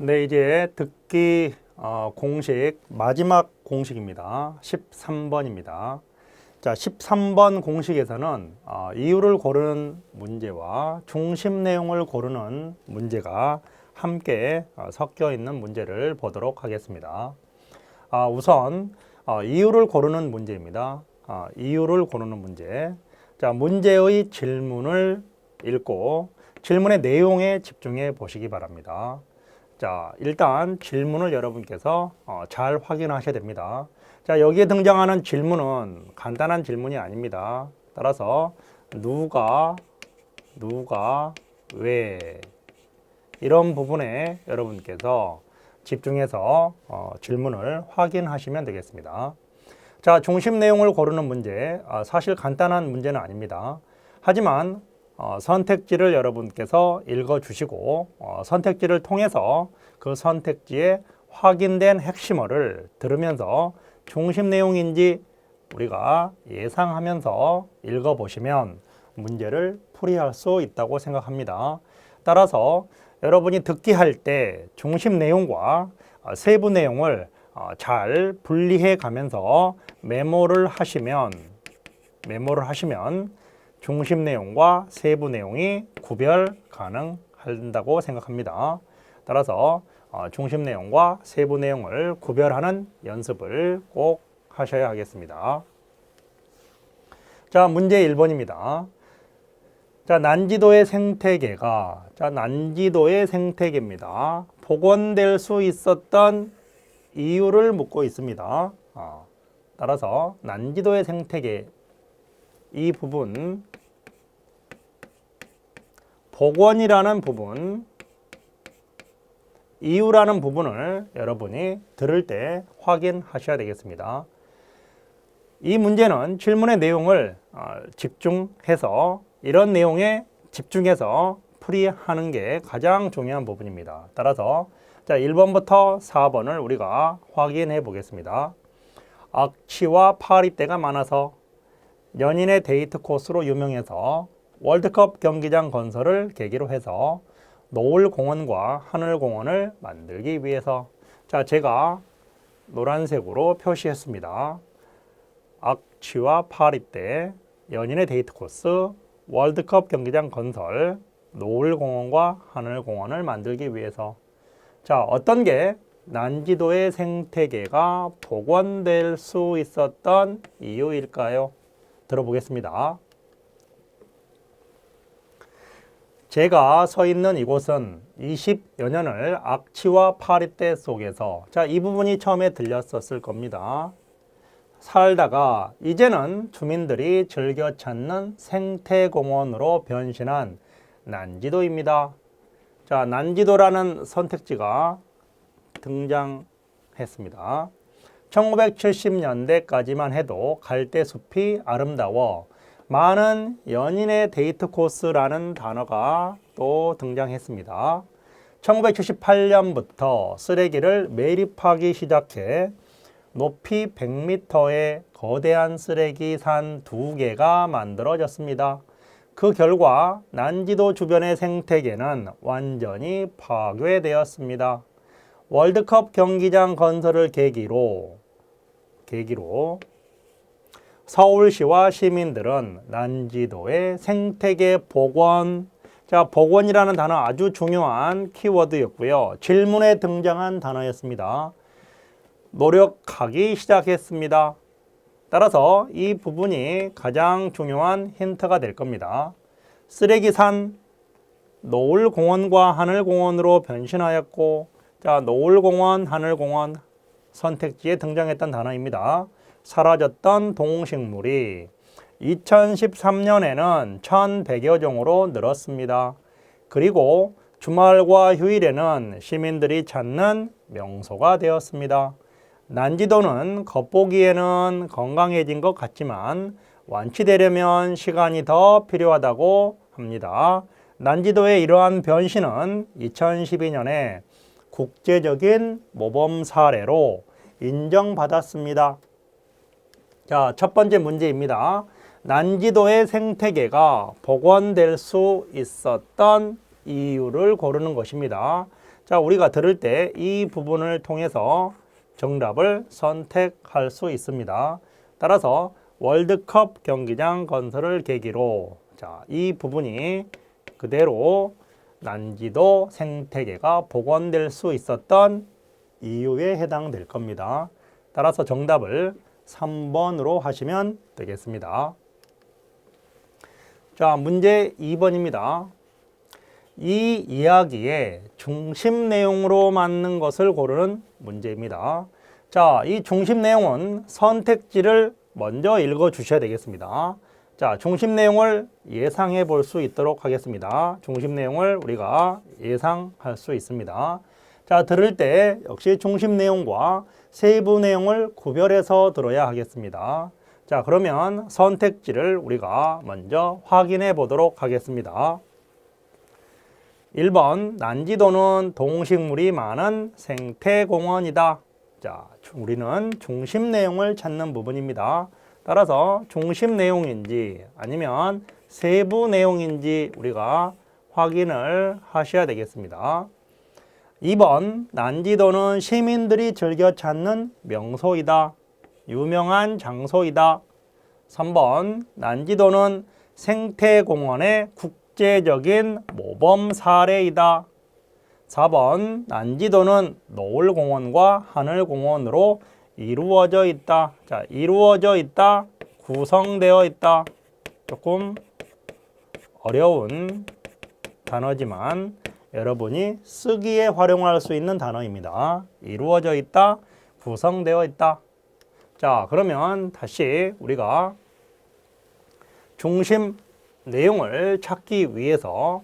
네, 이제 듣기 공식 마지막 공식입니다. 13번입니다. 자, 13번 공식에서는 이유를 고르는 문제와 중심 내용을 고르는 문제가 함께 섞여 있는 문제를 보도록 하겠습니다. 우선 이유를 고르는 문제입니다. 이유를 고르는 문제. 자, 문제의 질문을 읽고 질문의 내용에 집중해 보시기 바랍니다. 자, 일단 질문을 여러분께서 잘 확인하셔야 됩니다. 자, 여기에 등장하는 질문은 간단한 질문이 아닙니다. 따라서 누가, 왜 이런 부분에 여러분께서 집중해서 질문을 확인하시면 되겠습니다. 자, 중심 내용을 고르는 문제, 사실 간단한 문제는 아닙니다. 하지만 선택지를 여러분께서 읽어주시고 선택지를 통해서 그 선택지에 확인된 핵심어를 들으면서 중심 내용인지 우리가 예상하면서 읽어보시면 문제를 풀이할 수 있다고 생각합니다. 따라서 여러분이 듣기 할 때 중심 내용과 세부 내용을 잘 분리해 가면서 메모를 하시면 중심 내용과 세부 내용이 구별 가능한다고 생각합니다. 따라서 중심 내용과 세부 내용을 구별하는 연습을 꼭 하셔야 하겠습니다. 자, 문제 1번입니다. 자, 난지도의 생태계입니다. 복원될 수 있었던 이유를 묻고 있습니다. 따라서 난지도의 생태계 이 부분, 복원이라는 부분, 이유라는 부분을 여러분이 들을 때 확인하셔야 되겠습니다. 이 문제는 질문의 내용을 집중해서 이런 내용에 집중해서 풀이하는 게 가장 중요한 부분입니다. 따라서 자, 1번부터 4번을 우리가 확인해 보겠습니다. 악취와 파리떼가 많아서 연인의 데이트 코스로 유명해서 월드컵 경기장 건설을 계기로 해서 노을공원과 하늘공원을 만들기 위해서 자, 제가 노란색으로 표시했습니다. 악취와 파리떼, 연인의 데이트 코스, 월드컵 경기장 건설, 노을공원과 하늘공원을 만들기 위해서 자, 어떤 게 난지도의 생태계가 복원될 수 있었던 이유일까요? 들어보겠습니다. 제가 서 있는 이곳은 20여 년을 악취와 파리떼 속에서 자, 이 부분이 처음에 들렸었을 겁니다. 살다가 이제는 주민들이 즐겨 찾는 생태공원으로 변신한 난지도입니다. 자, 난지도라는 선택지가 등장했습니다. 1970년대까지만 해도 갈대숲이 아름다워 많은 연인의 데이트 코스라는 단어가 또 등장했습니다. 1978년부터 쓰레기를 매립하기 시작해 높이 100m의 거대한 쓰레기 산 2개가 만들어졌습니다. 그 결과 난지도 주변의 생태계는 완전히 파괴되었습니다. 월드컵 경기장 건설을 계기로 서울시와 시민들은 난지도의 생태계 복원, 자, 복원이라는 단어 아주 중요한 키워드였고요. 질문에 등장한 단어였습니다. 노력하기 시작했습니다. 따라서 이 부분이 가장 중요한 힌트가 될 겁니다. 쓰레기산 노을공원과 하늘공원으로 변신하였고 자, 노을공원, 하늘공원 선택지에 등장했던 단어입니다. 사라졌던 동식물이 2013년에는 1,100여 종으로 늘었습니다. 그리고 주말과 휴일에는 시민들이 찾는 명소가 되었습니다. 난지도는 겉보기에는 건강해진 것 같지만 완치되려면 시간이 더 필요하다고 합니다. 난지도의 이러한 변신은 2012년에 국제적인 모범 사례로 인정받았습니다. 자, 첫 번째 문제입니다. 난지도의 생태계가 복원될 수 있었던 이유를 고르는 것입니다. 자, 우리가 들을 때 이 부분을 통해서 정답을 선택할 수 있습니다. 따라서 월드컵 경기장 건설을 계기로, 자, 이 부분이 그대로 난지도 생태계가 복원될 수 있었던 이유에 해당될 겁니다. 따라서 정답을 3번으로 하시면 되겠습니다. 자, 문제 2번입니다. 이 이야기의 중심 내용으로 맞는 것을 고르는 문제입니다. 자, 이 중심 내용은 선택지를 먼저 읽어 주셔야 되겠습니다. 자, 중심 내용을 예상해 볼 수 있도록 하겠습니다. 중심 내용을 우리가 예상할 수 있습니다. 자, 들을 때 역시 중심 내용과 세부 내용을 구별해서 들어야 하겠습니다. 자, 그러면 선택지를 우리가 먼저 확인해 보도록 하겠습니다. 1번, 난지도는 동식물이 많은 생태공원이다. 자, 우리는 중심 내용을 찾는 부분입니다. 따라서 중심 내용인지 아니면 세부 내용인지 우리가 확인을 하셔야 되겠습니다. 2번, 난지도는 시민들이 즐겨 찾는 명소이다. 유명한 장소이다. 3번, 난지도는 생태공원의 국제적인 모범 사례이다. 4번, 난지도는 노을공원과 하늘공원으로 이루어져 있다. 자, 이루어져 있다, 구성되어 있다. 조금 어려운 단어지만 여러분이 쓰기에 활용할 수 있는 단어입니다. 이루어져 있다, 구성되어 있다. 자, 그러면 다시 우리가 중심 내용을 찾기 위해서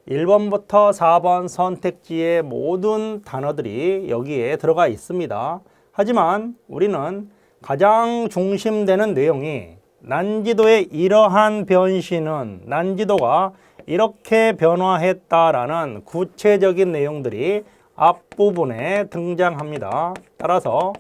1번부터 4번 선택지의 모든 단어들이 여기에 들어가 있습니다. 하지만 우리는 가장 중심되는 내용이 난지도의 이러한 변신은 난지도가 이렇게 변화했다라는 구체적인 내용들이 앞부분에 등장합니다. 따라서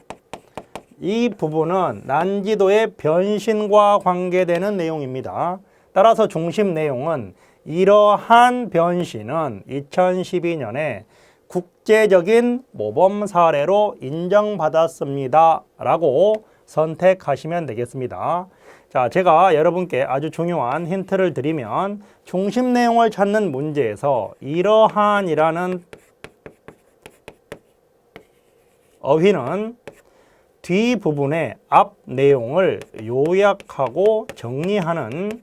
이 부분은 난지도의 변신과 관계되는 내용입니다. 따라서 중심 내용은 이러한 변신은 2012년에 국제적인 모범 사례로 인정받았습니다. 라고 선택하시면 되겠습니다. 자, 제가 여러분께 아주 중요한 힌트를 드리면 중심 내용을 찾는 문제에서 이러한이라는 어휘는 뒷부분의 앞 내용을 요약하고 정리하는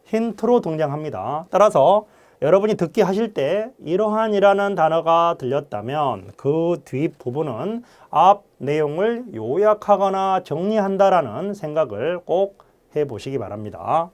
힌트로 등장합니다. 따라서 여러분이 듣기 하실 때 이러한이라는 단어가 들렸다면 그 뒷부분은 앞 내용을 요약하거나 정리한다라는 생각을 꼭 해보시기 바랍니다.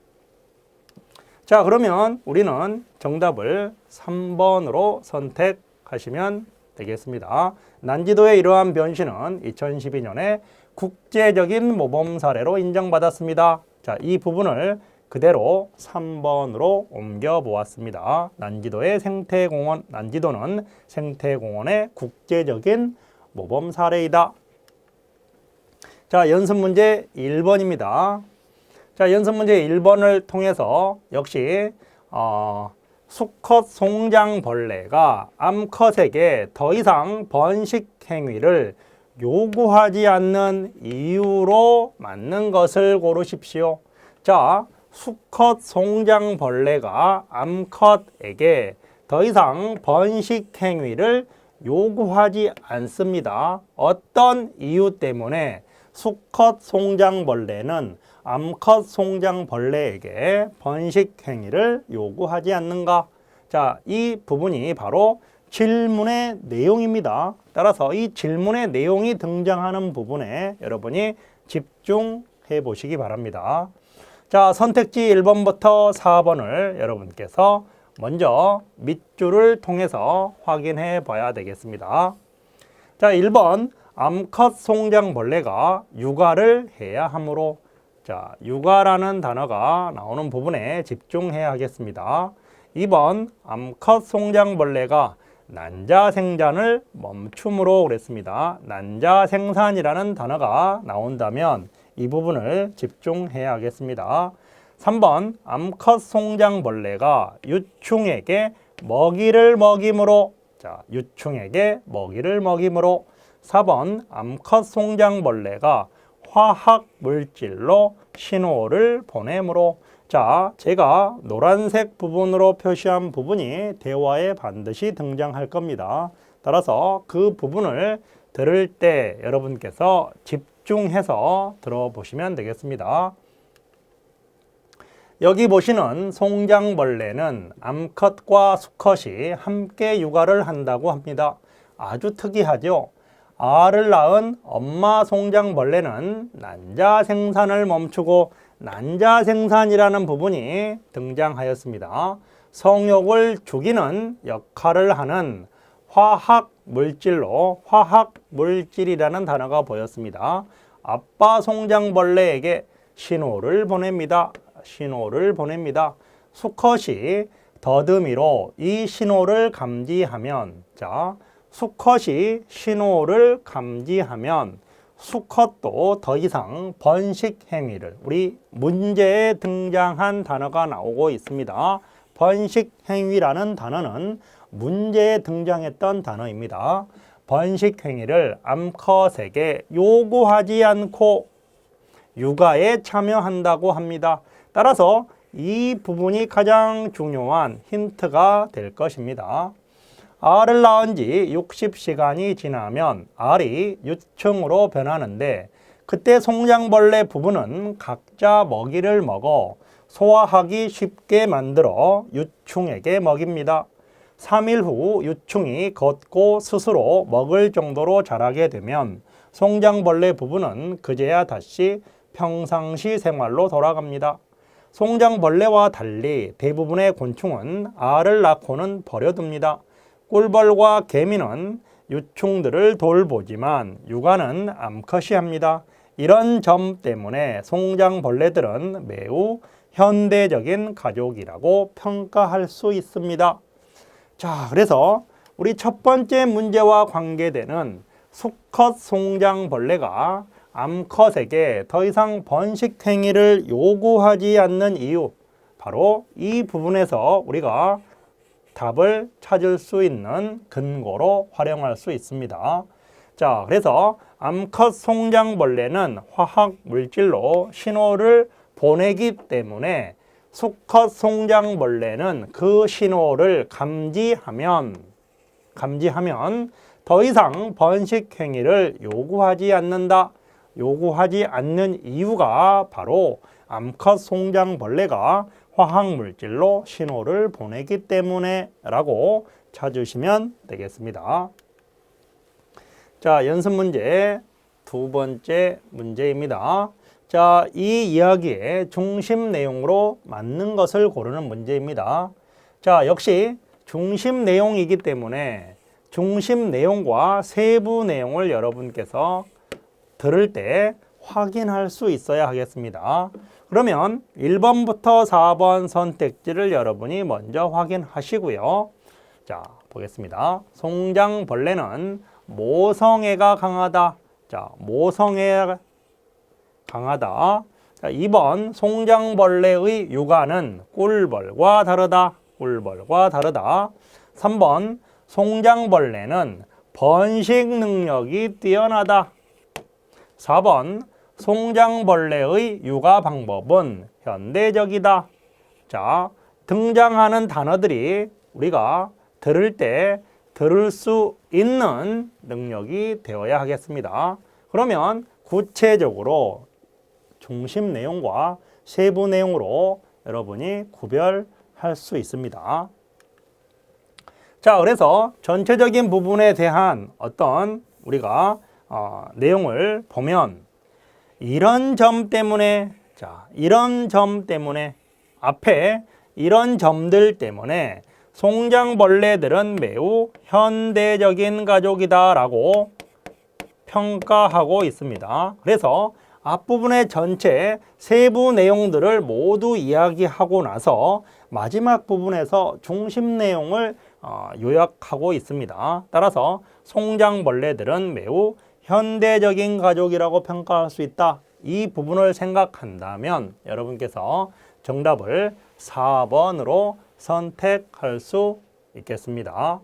자, 그러면 우리는 정답을 3번으로 선택하시면 되겠습니다. 난지도의 이러한 변신은 2012년에 국제적인 모범 사례로 인정받았습니다. 자, 이 부분을 그대로 3번으로 옮겨 보았습니다. 난지도는 생태공원의 국제적인 모범 사례이다. 자, 연습 문제 1번입니다. 자, 연습 문제 1번을 통해서 역시 수컷 송장벌레가 암컷에게 더 이상 번식 행위를 요구하지 않는 이유로 맞는 것을 고르십시오. 자, 수컷 송장벌레가 암컷에게 더 이상 번식 행위를 요구하지 않습니다. 어떤 이유 때문에 수컷 송장벌레는 암컷 송장벌레에게 번식 행위를 요구하지 않는가? 자, 이 부분이 바로 질문의 내용입니다. 따라서 이 질문의 내용이 등장하는 부분에 여러분이 집중해 보시기 바랍니다. 자, 선택지 1번부터 4번을 여러분께서 먼저 밑줄을 통해서 확인해 봐야 되겠습니다. 자, 1번, 암컷 송장벌레가 육아를 해야 하므로. 자, 육아라는 단어가 나오는 부분에 집중해야 하겠습니다. 2번, 암컷 송장벌레가 난자 생산을 멈춤으로 그랬습니다. 난자 생산이라는 단어가 나온다면 이 부분을 집중해야 하겠습니다. 3번 암컷 송장벌레가 유충에게 먹이를 먹이므로, 자, 유충에게 먹이를 먹이므로. 4번 암컷 송장벌레가 화학 물질로 신호를 보내므로. 자, 제가 노란색 부분으로 표시한 부분이 대화에 반드시 등장할 겁니다. 따라서 그 부분을 들을 때 여러분께서 집중해서 들어보시면 되겠습니다. 여기 보시는 송장벌레는 암컷과 수컷이 함께 육아를 한다고 합니다. 아주 특이하죠? 알을 낳은 엄마 송장벌레는 난자 생산을 멈추고 난자 생산이라는 부분이 등장하였습니다. 성욕을 죽이는 역할을 하는 화학 물질로 화학 물질이라는 단어가 보였습니다. 아빠 송장벌레에게 신호를 보냅니다. 신호를 보냅니다. 수컷이 더듬이로 이 신호를 감지하면, 자, 수컷이 신호를 감지하면 수컷도 더 이상 번식 행위를, 우리 문제에 등장한 단어가 나오고 있습니다. 번식 행위라는 단어는 문제에 등장했던 단어입니다. 번식 행위를 암컷에게 요구하지 않고 육아에 참여한다고 합니다. 따라서 이 부분이 가장 중요한 힌트가 될 것입니다. 알을 낳은 지 60시간이 지나면 알이 유충으로 변하는데 그때 송장벌레 부부는 각자 먹이를 먹어 소화하기 쉽게 만들어 유충에게 먹입니다. 3일 후 유충이 걷고 스스로 먹을 정도로 자라게 되면 송장벌레 부부는 그제야 다시 평상시 생활로 돌아갑니다. 송장벌레와 달리 대부분의 곤충은 알을 낳고는 버려둡니다. 꿀벌과 개미는 유충들을 돌보지만 육아는 암컷이 합니다. 이런 점 때문에 송장벌레들은 매우 현대적인 가족이라고 평가할 수 있습니다. 자, 그래서 우리 첫 번째 문제와 관계되는 수컷 송장벌레가 암컷에게 더 이상 번식 행위를 요구하지 않는 이유, 바로 이 부분에서 우리가 답을 찾을 수 있는 근거로 활용할 수 있습니다. 자, 그래서 암컷 송장벌레는 화학 물질로 신호를 보내기 때문에 수컷 송장벌레는 그 신호를 감지하면 더 이상 번식 행위를 요구하지 않는다. 요구하지 않는 이유가 바로 암컷 송장벌레가 화학물질로 신호를 보내기 때문에 라고 찾으시면 되겠습니다. 자, 연습 문제 두 번째 문제입니다. 자, 이 이야기의 중심 내용으로 맞는 것을 고르는 문제입니다. 자, 역시 중심 내용이기 때문에 중심 내용과 세부 내용을 여러분께서 들을 때 확인할 수 있어야 하겠습니다. 그러면 1번부터 4번 선택지를 여러분이 먼저 확인하시고요. 자, 보겠습니다. 송장벌레는 모성애가 강하다. 자, 모성애가 강하다. 자, 2번 송장벌레의 육아는 꿀벌과 다르다. 꿀벌과 다르다. 3번 송장벌레는 번식 능력이 뛰어나다. 4번 송장벌레의 육아 방법은 현대적이다. 자, 등장하는 단어들이 우리가 들을 때 들을 수 있는 능력이 되어야 하겠습니다. 그러면 구체적으로 중심 내용과 세부 내용으로 여러분이 구별할 수 있습니다. 자, 그래서 전체적인 부분에 대한 어떤 우리가 내용을 보면 이런 점 때문에, 자, 이런 점 때문에, 앞에 이런 점들 때문에 송장벌레들은 매우 현대적인 가족이다 라고 평가하고 있습니다. 그래서 앞부분의 전체 세부 내용들을 모두 이야기하고 나서 마지막 부분에서 중심 내용을 요약하고 있습니다. 따라서 송장벌레들은 매우 현대적인 가족이라고 평가할 수 있다. 이 부분을 생각한다면 여러분께서 정답을 4번으로 선택할 수 있겠습니다.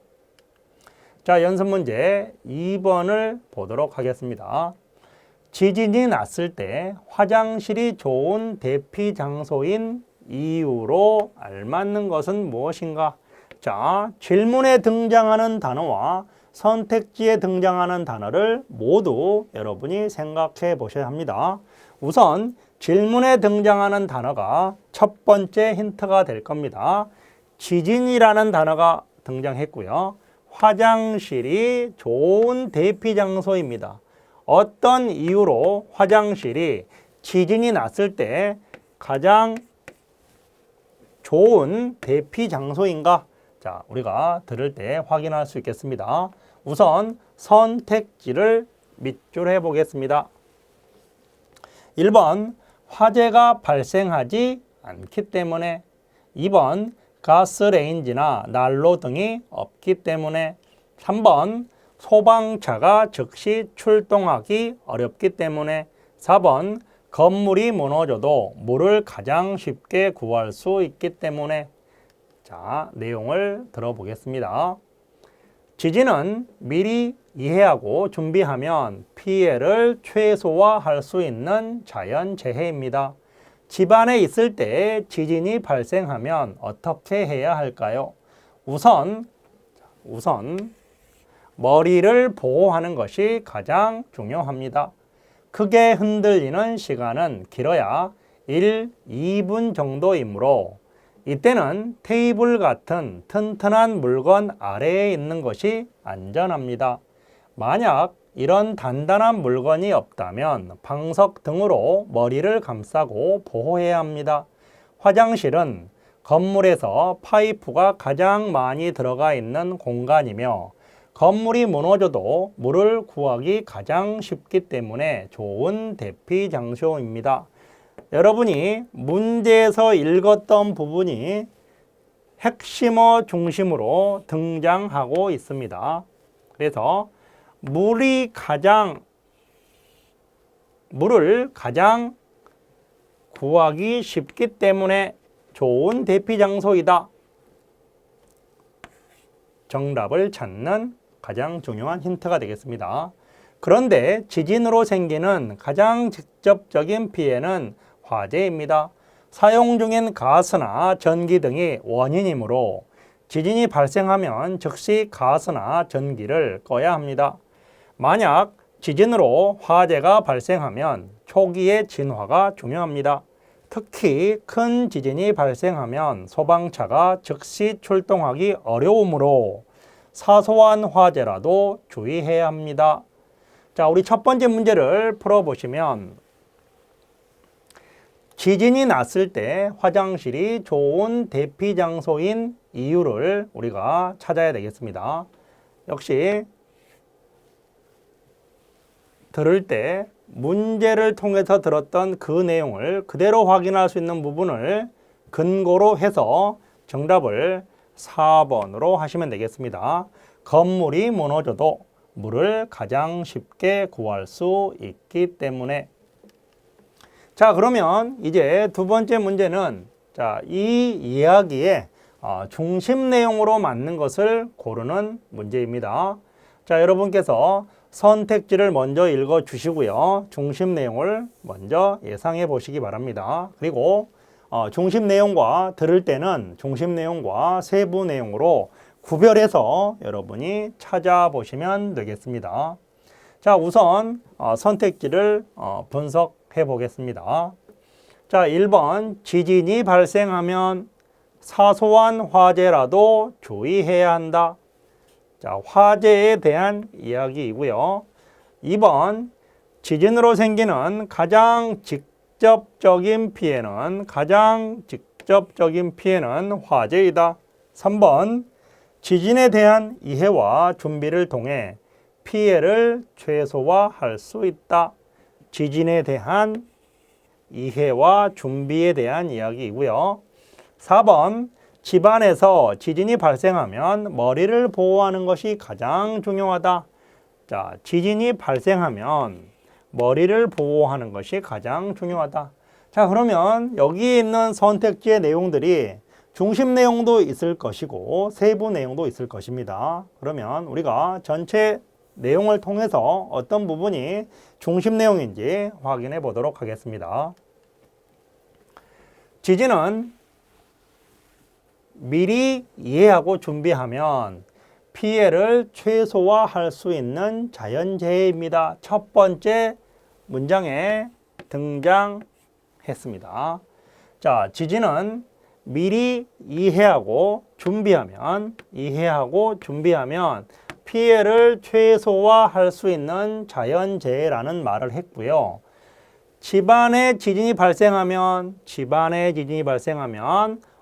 자, 연습 문제 2번을 보도록 하겠습니다. 지진이 났을 때 화장실이 좋은 대피 장소인 이유로 알맞는 것은 무엇인가? 자, 질문에 등장하는 단어와 선택지에 등장하는 단어를 모두 여러분이 생각해 보셔야 합니다. 우선 질문에 등장하는 단어가 첫 번째 힌트가 될 겁니다. 지진이라는 단어가 등장했고요. 화장실이 좋은 대피 장소입니다. 어떤 이유로 화장실이 지진이 났을 때 가장 좋은 대피 장소인가? 자, 우리가 들을 때 확인할 수 있겠습니다. 우선 선택지를 밑줄해 보겠습니다. 1번 화재가 발생하지 않기 때문에, 2번 가스레인지나 난로 등이 없기 때문에, 3번 소방차가 즉시 출동하기 어렵기 때문에, 4번 건물이 무너져도 물을 가장 쉽게 구할 수 있기 때문에. 자, 내용을 들어보겠습니다. 지진은 미리 이해하고 준비하면 피해를 최소화할 수 있는 자연재해입니다. 집안에 있을 때 지진이 발생하면 어떻게 해야 할까요? 우선 머리를 보호하는 것이 가장 중요합니다. 크게 흔들리는 시간은 길어야 1, 2분 정도이므로 이때는 테이블 같은 튼튼한 물건 아래에 있는 것이 안전합니다. 만약 이런 단단한 물건이 없다면 방석 등으로 머리를 감싸고 보호해야 합니다. 화장실은 건물에서 파이프가 가장 많이 들어가 있는 공간이며 건물이 무너져도 물을 구하기 가장 쉽기 때문에 좋은 대피 장소입니다. 여러분이 문제에서 읽었던 부분이 핵심어 중심으로 등장하고 있습니다. 그래서 물을 가장 구하기 쉽기 때문에 좋은 대피 장소이다. 정답을 찾는 가장 중요한 힌트가 되겠습니다. 그런데 지진으로 생기는 가장 직접적인 피해는 화재입니다. 사용 중인 가스나 전기 등이 원인이므로 지진이 발생하면 즉시 가스나 전기를 꺼야 합니다. 만약 지진으로 화재가 발생하면 초기의 진화가 중요합니다. 특히 큰 지진이 발생하면 소방차가 즉시 출동하기 어려우므로 사소한 화재라도 주의해야 합니다. 자, 우리 첫 번째 문제를 풀어보시면 지진이 났을 때 화장실이 좋은 대피 장소인 이유를 우리가 찾아야 되겠습니다. 역시 들을 때 문제를 통해서 들었던 그 내용을 그대로 확인할 수 있는 부분을 근거로 해서 정답을 4번으로 하시면 되겠습니다. 건물이 무너져도 물을 가장 쉽게 구할 수 있기 때문에. 자, 그러면 이제 두 번째 문제는 이 이야기의 중심 내용으로 맞는 것을 고르는 문제입니다. 자, 여러분께서 선택지를 먼저 읽어 주시고요. 중심 내용을 먼저 예상해 보시기 바랍니다. 그리고 중심 내용과 들을 때는 중심 내용과 세부 내용으로 구별해서 여러분이 찾아보시면 되겠습니다. 자, 우선 선택지를 분석해 보겠습니다. 자, 1번 지진이 발생하면 사소한 화재라도 주의해야 한다. 자, 화재에 대한 이야기이고요. 2번 지진으로 생기는 가장 직접적인 피해는 화재이다. 3번 지진에 대한 이해와 준비를 통해 피해를 최소화할 수 있다. 지진에 대한 이해와 준비에 대한 이야기이고요. 4번 집안에서 지진이 발생하면 머리를 보호하는 것이 가장 중요하다. 자, 지진이 발생하면 머리를 보호하는 것이 가장 중요하다. 자, 그러면 여기 있는 선택지의 내용들이 중심 내용도 있을 것이고 세부 내용도 있을 것입니다. 그러면 우리가 전체 내용을 통해서 어떤 부분이 중심 내용인지 확인해 보도록 하겠습니다. 지진은 미리 이해하고 준비하면 피해를 최소화할 수 있는 자연재해입니다. 첫 번째 문장에 등장했습니다. 자, 지진은 미리 이해하고 준비하면 피해를 최소화할 수 있는 자연재해라는 말을 했고요. 집안에 지진이 발생하면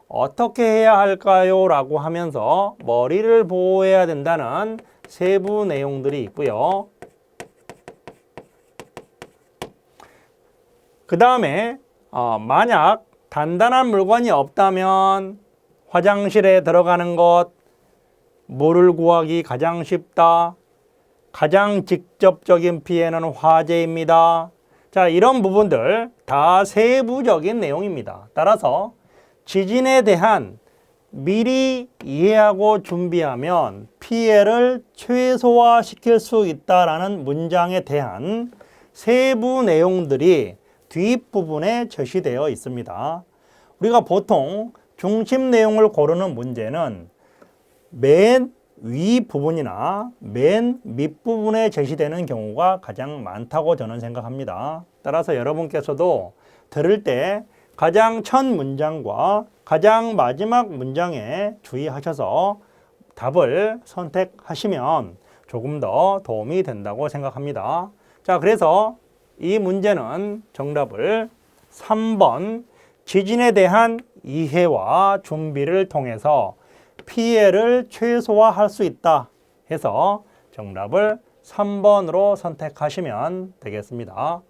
어떻게 해야 할까요? 라고 하면서 머리를 보호해야 된다는 세부 내용들이 있고요. 그 다음에 만약 단단한 물건이 없다면 화장실에 들어가는 것, 물을 구하기 가장 쉽다. 가장 직접적인 피해는 화재입니다. 자, 이런 부분들 다 세부적인 내용입니다. 따라서 지진에 대한 미리 이해하고 준비하면 피해를 최소화시킬 수 있다라는 문장에 대한 세부 내용들이 뒷부분에 제시되어 있습니다. 우리가 보통 중심 내용을 고르는 문제는 맨 윗부분이나 맨 밑부분에 제시되는 경우가 가장 많다고 저는 생각합니다. 따라서 여러분께서도 들을 때 가장 첫 문장과 가장 마지막 문장에 주의하셔서 답을 선택하시면 조금 더 도움이 된다고 생각합니다. 자, 그래서 이 문제는 정답을 3번 지진에 대한 이해와 준비를 통해서 피해를 최소화할 수 있다 해서 정답을 3번으로 선택하시면 되겠습니다.